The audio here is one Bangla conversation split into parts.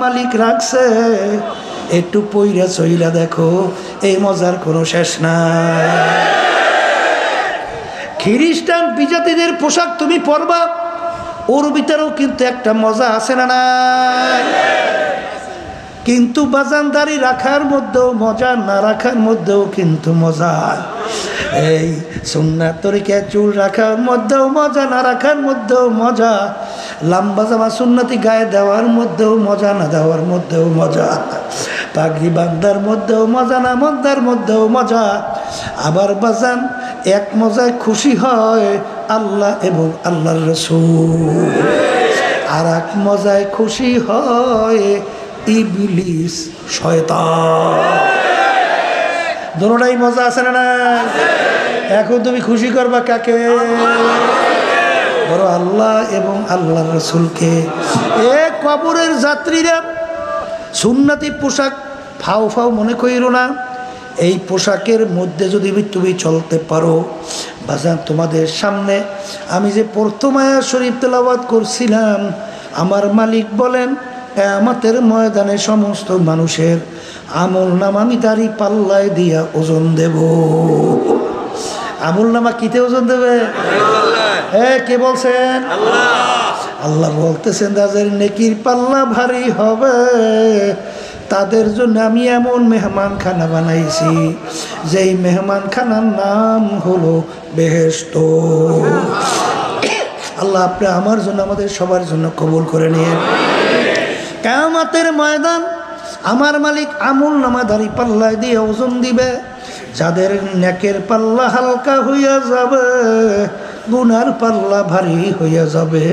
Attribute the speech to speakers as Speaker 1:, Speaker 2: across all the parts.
Speaker 1: মালিক রাখছে, একটু পইরা চইলা দেখো, এই মজার কোনো শেষ নাই। খ্রিস্টান বিজাতিদের পোশাক তুমি পরবা, ওর ভিতরেও কিন্তু একটা মজা আছে না নাই? কিন্তু বাজানদারি রাখার মধ্যেও মজা, না রাখার মধ্যেও কিন্তু মজা। এই সুন্নাত তরিকায় চুল রাখার মধ্যেও মজা, না রাখার মধ্যেও মজা। লম্বা জামা সুন্নতি গায়ে দেওয়ার মধ্যেও মজা, না দেওয়ার মধ্যেও মজা। পাগড়ি বান্ধার মধ্যেও মজা, না বান্ধার মধ্যেও মজা। আবার বাজান এক মজায় খুশি হয় আল্লাহ এবং আল্লাহর রাসূল, আর এক মজায় খুশি হয় ইবলিস শয়তান। দুটোটাই মজা আছে না? এখন তুমি খুশি করবা কাকে? বড় আল্লাহ এবং আল্লাহর রাসূলকে। এ কবরের যাত্রীরা সুন্নতি পোশাক ফাও ফাও মনে কইরো না। এই পোশাকের মধ্যে যদি তুমি চলতে পারো, বাজান তোমাদের সামনে আমি যে প্রথম আয়াত শরীফ তেলাওয়াত করছিলাম, আমার মালিক বলেন কিয়ামতের ময়দানে সমস্ত মানুষের আমল নামা আমি দাড়ি পাল্লায় দিয়া ওজন দেব। আমল নামা কিতে ওজন দেবে? কে বলছেন? আল্লাহ বলতেছেন যাদের নেকির পাল্লা ভারী হবে তাদের জন্য আমি এমন মেহমান খানা বানাইছি, যেই মেহমান খানার নাম হলো বেহেশত। আল্লাহ আপনি আমার জন্য, আমাদের সবার জন্য কবুল করে নিন। কিয়ামতের ময়দান আমার মালিক আমল নামা দাড়ি পাল্লায় দিয়ে ওজন দিবে। যাদের নেকের পাল্লা হালকা হইয়া যাবে, গুনার পাল্লা ভারী হইয়া যাবে,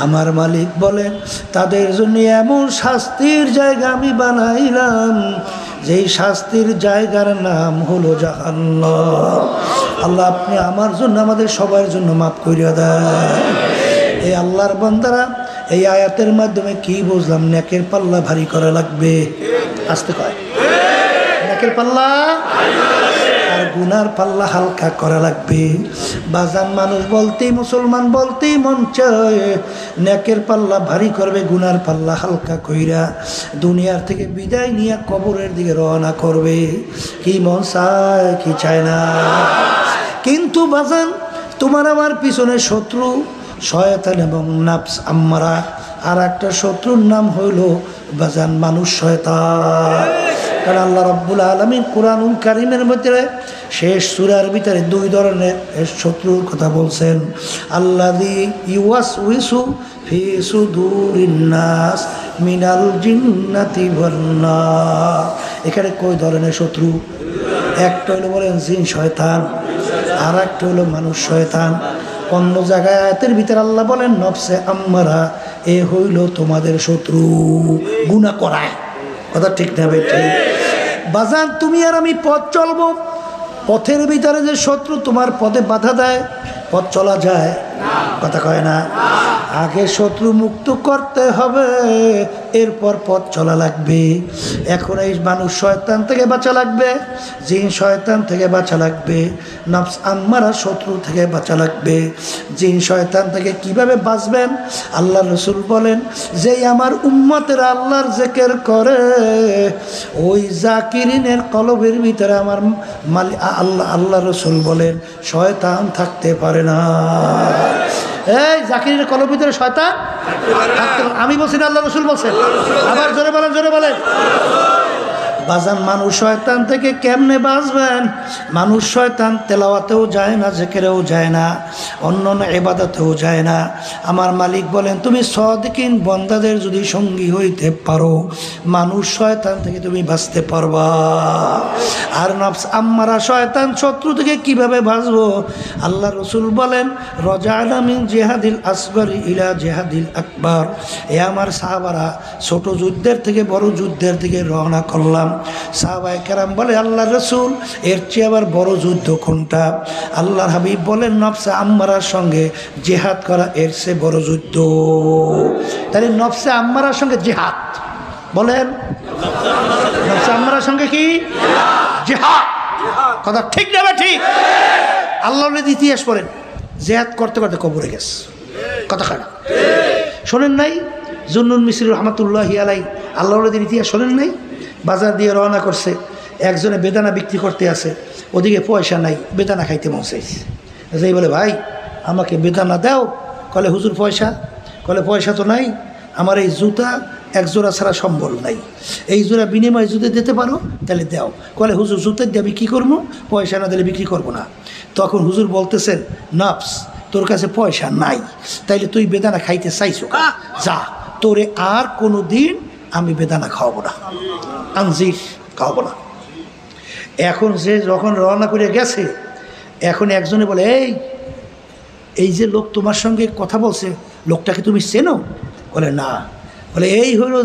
Speaker 1: আমার মালিক বলেন তাদের জন্য এমন শাস্তির জায়গা আমি বানাইলাম, যেই শাস্তির জায়গার নাম হলো জাহান্নাম। আল্লাহ আপনি আমার জন্য, আমাদের সবার জন্য মাফ করিয়া দেন। এই আল্লাহর বান্দারা এই আয়াতের মাধ্যমে কি বুঝলাম? নেকের পাল্লা ভারী করা লাগবে। আসতে কয় নেকের পাল্লা আর গুনার পাল্লা হালকা করা লাগবে। বাজান মানুষ বলতেই, মুসলমান বলতেই মন চায় নেকের পাল্লা ভারী করবে, গুনার পাল্লা হালকা কইরা দুনিয়ার থেকে বিদায় নিয়ে কবরের দিকে রওনা করবে। কি মন চায়, কি চায় না? কিন্তু বাজান তোমার আমার পিছনে শত্রু শয়তান এবং নাফস আম্মারা, আর একটা শত্রুর নাম হইল বাজান মানুষ শয়তান। কারণ আল্লাহ রাব্বুল আলামিন কুরআনুল কারীমের ভিতরে শেষ সূরার ভিতরে দুই ধরনের শত্রুর কথা বলছেন। আল্লাযী ইউওয়াসউইসু ফি সুদুরিন নাস মিনাল জিন্নাতি ওয়ান নাস। এখানে কয় ধরনের শত্রু? একটা হলো বলেন জিন শয়তান, আর একটা হলো মানুষ শয়তান। অন্য জায়গায় আয়াতের ভিতরে আল্লাহ বলেন নফসে আম্মারা, এ হইল তোমাদের শত্রু, গুনাহ করায়। কথা ঠিক না ভাই? ঠিক। বাজান তুমি আর আমি পথ চলবো, পথের ভিতরে যে শত্রু তোমার পথে বাধা দেয়, পথ চলা যায়? কথা কয় না। আগে শত্রু মুক্ত করতে হবে, এরপর পথ চলা লাগবে। এখন এই মানুষ শয়তান থেকে বাঁচা লাগবে, জিন শয়তান থেকে বাঁচা লাগবে, নফস আম্মারা শত্রু থেকে বাঁচা লাগবে। জিন শয়তান থেকে কিভাবে বাঁচবেন? আল্লাহ রসুল বলেন, যেই আমার উম্মতের আল্লাহর জিকির করে, ওই জাকিরিনের কলবের ভিতরে আমার আল্লাহ রসুল বলেন শয়তান থাকতে পারে না। এই জাকিরের কলবের ভিতরে শয়তান থাকতে, আমি বলছি না, আল্লাহ রসুল বলছেন। আবার জোরে বলেন, জোরে বলেন। বাজান মানুষ শয়তান থেকে কেমনে বাঁচবেন? মানুষ শয়তান তেলাওয়াতেও যায় না, জিকিরেও যায় না, অন্য ইবাদতেও যায় না। আমার মালিক বলেন তুমি সাদিকিন বান্দাদের যদি সঙ্গী হইতে পারো, মানুষ শয়তান থেকে তুমি বাঁচতে পারবা। আর নফস আম্মারা শয়তান শত্রু থেকে কিভাবে বাঁচবো? আল্লাহ রসুল বলেন রজানা মিন জিহাদিল আসগর ইলা জিহাদিল আকবার। এ আমার সাহাবারা ছোট যুদ্ধের থেকে বড় যুদ্ধের দিকে রওনা করলাম। সাহাবায়ে কেরাম বলে আল্লাহ রসুল এর চেয়ে আবার বড় যুদ্ধ কোনটা? আল্লাহর হাবিব বলেন নফসে আম্মারার সঙ্গে জিহাদ করা এর চেয়ে বড় যুদ্ধ। তাহলে নফসে আম্মারার সঙ্গে জিহাদ, বলেন নফসে আম্মারার সঙ্গে কি জিহাদ? কথা ঠিক না? ঠিক। আল্লাহর ইতিহাস পড়েন, জিহাদ করতে করতে কবরে গেছে। কথা খারাপ শোনেন নাই? জুন্নুন মিসরি রহমাতুল্লাহি আলাই আল্লাহর ইতিহাস শোনেন নাই? বাজার দিয়ে রওনা করছে, একজনে বেদানা বিক্রি করতে আসে, ওদিকে পয়সা নাই, বেদানা খাইতে মন চাইছে। যেই বলে ভাই আমাকে বেদানা দাও, কলে হুজুর পয়সা, কলে পয়সা তো নাই, আমার এই জুতা এক জোড়া ছাড়া সম্বল নাই, এই জোড়া বিনিময়ে যদি দিতে পারো তাহলে দাও। কলে হুজুর জুতা দিয়ে বিক্রি করবো, পয়সা না দিলে বিক্রি করবো না। তখন হুজুর বলতেছেন নফস তোর কাছে পয়সা নাই, তাইলে তুই বেদানা খাইতে চাইছো, যা তোরে আর কোনো দিন আমি বেদানা খাওয়াবো না, আনজির খাওয়াবো না। এখন সে যখন রওনা করে গেছে, এখন একজনে বলে এই যে লোক তোমার সঙ্গে কথা বলছে, লোকটাকে তুমি চেনো? বলে না। বলে এই হলো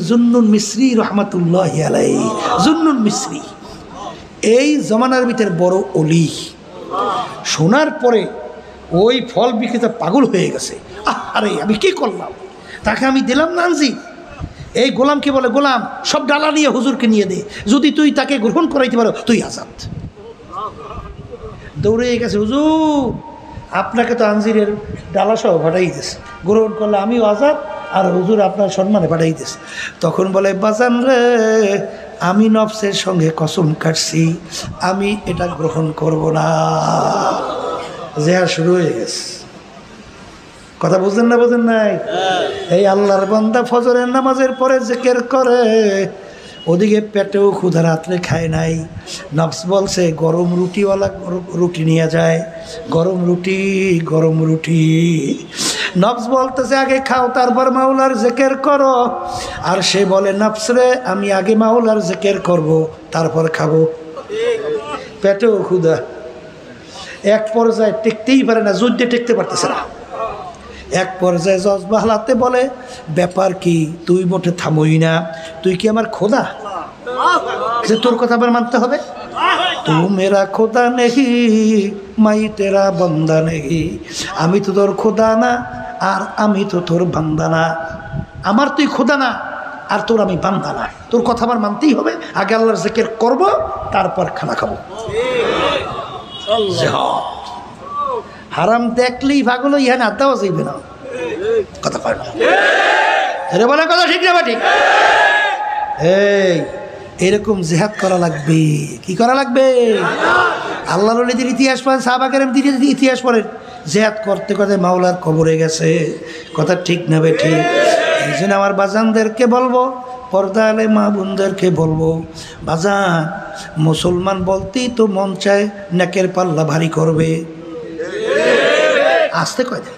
Speaker 1: জুন্নুন মিসরি রহমাতুল্লাহি আলাইহি, জুন্নুন মিসরি এই জমানার ভিতরে বড় অলি। শোনার পরে ওই ফল বিক্রেতা পাগল হয়ে গেছে, আরে আমি কি করলাম, তাকে আমি দিলাম না আনজি। এই গোলামকে বলে গোলাম সব ডালা নিয়ে হুজুরকে নিয়ে দে, যদি তুই তাকে গ্রহণ করাইতে পারো তুই আজাদ। দৌড়ে গেছে, হুজুর আপনাকে তো আনজিরের ডালা সহ পাঠাই দিয়েছে, গ্রহণ করলে আমিও আজাদ, আর হুজুর আপনার সম্মানে পাঠাই দিয়েছে। তখন বলে বাজান রে, আমি নফসের সঙ্গে কসম কাটছি, আমি এটা গ্রহণ করব না। জেহাদ শুরু হয়ে গেছে। কথা বুঝলেন না? বোঝেন নাই? এই আল্লাহর বান্দা ফজরের নামাজের পরে জিকির করে, ওদিকে পেটেও ক্ষুধা, রাত্রে খায় নাই। নফস বলছে গরম রুটিওয়ালা রুটি নিয়ে যায়, গরম রুটি গরম রুটি। নফস বলতেছে আগে খাও তারপর মাওলার জিকির করো, আর সে বলে নফস রে আমি আগে মাওলার জিকির করব তারপর খাবো। পেটেও ক্ষুধা, এক পর্যায়ে টেকতেই পারে না, যুদ্ধে টেকতে পারতেছে না। এক পর্যায়ে জজবা হালাতে বলে ব্যাপার কি, তুই মোটে থামোই না, তুই কি আমার খোদা যে তোর কথা আবার মানতে হবে? তু মেরা খোদা নেহি মাই তেরা বান্দা নেহি, আমি তো তোর খোদা না আর আমি তো তোর বান্দা না। আমার তুই খোদা না আর তোর আমি বান্দা না, তোর কথা আমার মানতেই হবে। আগে আল্লাহর জিকির করব তারপর খানা খাবো। হারাম দেখলেই ভাগলো, ইহান আড্ডাও যাইবে না। কথা কয় না, বলে কথা ঠিক না ঠিক? এরকম জেহাদ করা লাগবে। কি করা লাগবে? আল্লাহর ওলিদের ইতিহাস পড়েন, সাহাবা কেরামদের ইতিহাস পড়েন, জেহাদ করতে করতে মাওলার কবরে গেছে। কথা ঠিক না ঠিক? এই জন্য আমার বাজানদেরকে বলবো, পর্দা আলে মা বোনদেরকে বলবো, বাজান মুসলমান বলতেই তো মন চায় নেকের পাল্লা ভারী করবে, আসতে কয় দেয়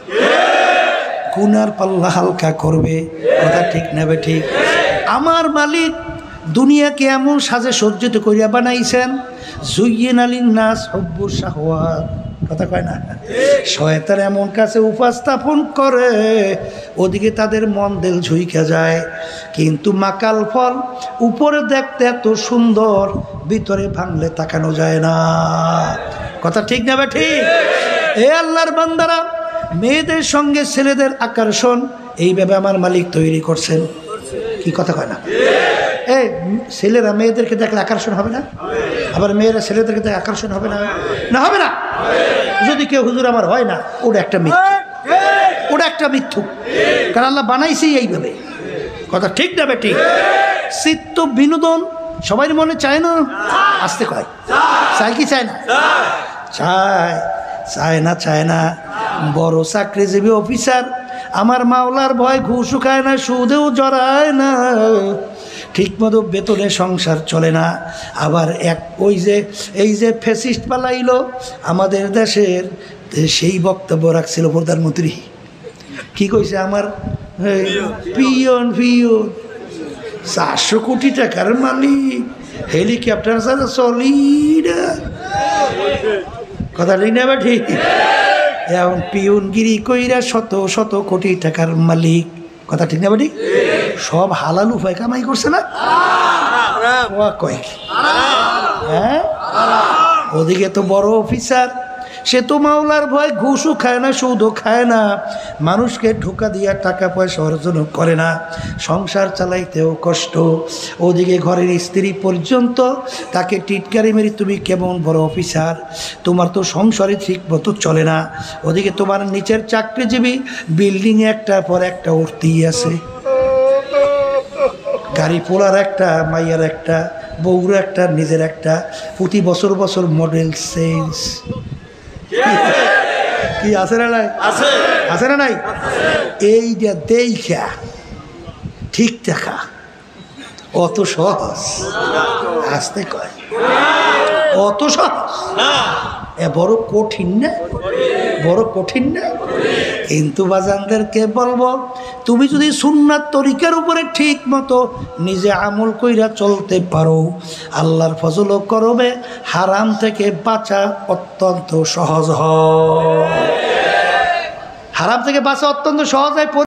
Speaker 1: গুনার পাল্লা হালকা করবে। কথা ঠিক না ঠিক? আমার মালিক দুনিয়াকে এমন সাজে সজ্জিত করিয়া বানাইছেন, জুইয়িন আলিন নাস হুব্বুশ শাহওয়াত। কথা কয় না? শয়তান এমন কাছে উপস্থাপন করে, ওদিকে তাদের মন দিল ঝুইকা যায়। কিন্তু মাকাল ফল উপরে দেখতে এত সুন্দর, ভিতরে ভাঙলে তাকানো যায় না। কথা ঠিক না ঠিক? এ আল্লাহর বান্দারা, মেয়েদের সঙ্গে ছেলেদের আকর্ষণ এইভাবে আমার মালিক তৈরি করছেন। কি কথা কয় না? এই ছেলেরা মেয়েদেরকে দেখলে আকর্ষণ হবে না? আবার মেয়েরা ছেলেদেরকে দেখলে আকর্ষণ হবে না? না হবে না? যদি কেউ হুজুর আমার হয় না, ওটা একটা মিথ্যু, ওটা একটা মিথ্যু। কারণ আল্লাহ বানাইছে এইভাবে। কথা ঠিক না ঠিক? চিত্ত বিনোদন সবাই মনে চায় না? আসতে কয় চায় কি চায় না? চায়। চায় না চায় না? বড় চাকরিজীবী অফিসার আমার মাওলার ভয় ঘুষও খায় না, সুদেও জড়ায় না, ঠিকমতো বেতনে সংসার চলে না। আবার এই যে ফ্যাসিস্ট পালাইলো আমাদের দেশের, সেই বক্তব্য রাখছিল প্রধানমন্ত্রী। কি কইছে? আমার পিয়ন 400 কোটি টাকার মালিক, হেলিকপ্টার ছাড়া চলি না। কথা ঠিক না ঠিক? এখন পিয়নগিরি কইরা শত কোটি টাকার মালিক। কথা ঠিক না ঠিক? সব হালাল উপায় কামাই করছে না? কয় হ্যাঁ, ওদিকে তো বড় অফিসার, সে তো মাওলার ভয় ঘুষও খায় না, সুদও খায় না, মানুষকে ঢোকা দিয়া টাকা পয়সা অর্জন করে না, সংসার চালাইতেও কষ্ট। ওদিকে ঘরের স্ত্রী পর্যন্ত তাকে টিটকারি মেরি, তুমি কেমন বড় অফিসার, তোমার তো সংসারে ঠিক মতো চলে না। ওদিকে তোমার নিচের চাকরিজীবী বিল্ডিংয়ে একটার পর একটা উঠতেই আছে। গাড়ি পোলার একটা, মাইয়ার একটা, বউর একটা, নিজের একটা, প্রতি বছর বছর মডেল চেঞ্জ। কি আছে না নাই? আছে না নাই? এইটা দেখা ঠিক দেখা অত সহজ? আসতে কয় অত সহজ এ বড় কঠিন না? বড় কঠিন না? কিন্তু বাজানদেরকে বলবো, তুমি যদি সুন্নাত তরিকার উপরে ঠিক মতো নিজে আমল কইরা চলতে পারো, আল্লাহর ফজল করবে, হারাম থেকে বাঁচা অত্যন্ত সহজ হয়। হারাম থেকে বাঁচা অত্যন্ত সহজ হয়।